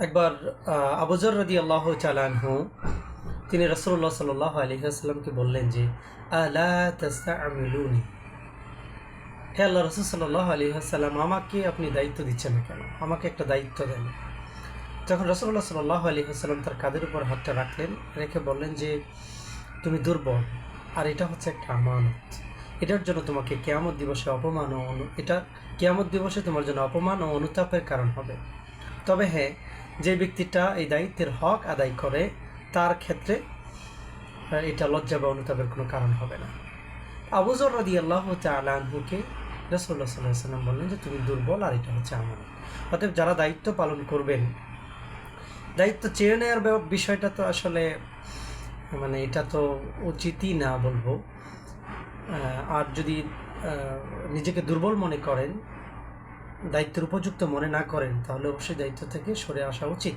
একবার আবু যর রাদিয়াল্লাহু তাআলা আনহু তিনি রাসূলুল্লাহ সাল্লাল্লাহু আলাইহি ওয়াসাল্লামকে বললেন যে আলা তাস্তা'মিলুনি, হে আল্লাহ রাসূল সাল্লাল্লাহু আলাইহি ওয়াসাল্লাম, আমাকে আপনি দায়িত্ব দিচ্ছেন না কেন? আমাকে একটা দায়িত্ব দেন। তখন রাসূলুল্লাহ সাল্লাল্লাহু আলাইহি ওয়াসাল্লাম তার কাঁধের উপর হাতটা রাখলেন, রেখে বললেন যে তুমি দুর্বল, আর এটা হচ্ছে একটা আমানত। এটার জন্য তোমাকে কিয়ামত দিবসে অপমান ও এটা কিয়ামত দিবসে তোমার জন্য অপমান ও অনুতাপের কারণ হবে। তবে হ্যাঁ, যে ব্যক্তিটা এই দায়িত্বের হক আদায় করে তার ক্ষেত্রে এটা লজ্জা বা অনুতাপের কোনো কারণ হবে না। আবু যর রাদিয়াল্লাহু তাআলা আনহুকে রাসূলুল্লাহ সাল্লাল্লাহু আলাইহি ওয়াসাল্লাম বললেন যে তুমি দুর্বল, আর এটা হচ্ছে আমানত। অতএব যারা দায়িত্ব পালন করবেন, দায়িত্ব চেয়ে নেওয়ার বিষয়টা তো আসলে মানে এটা তো উচিতই না বলবো। আর যদি নিজেকে দুর্বল মনে করেন, দায়িত্বের উপযুক্ত মনে না করেন, তাহলে অবশ্যই দায়িত্ব থেকে সরে আসা উচিত।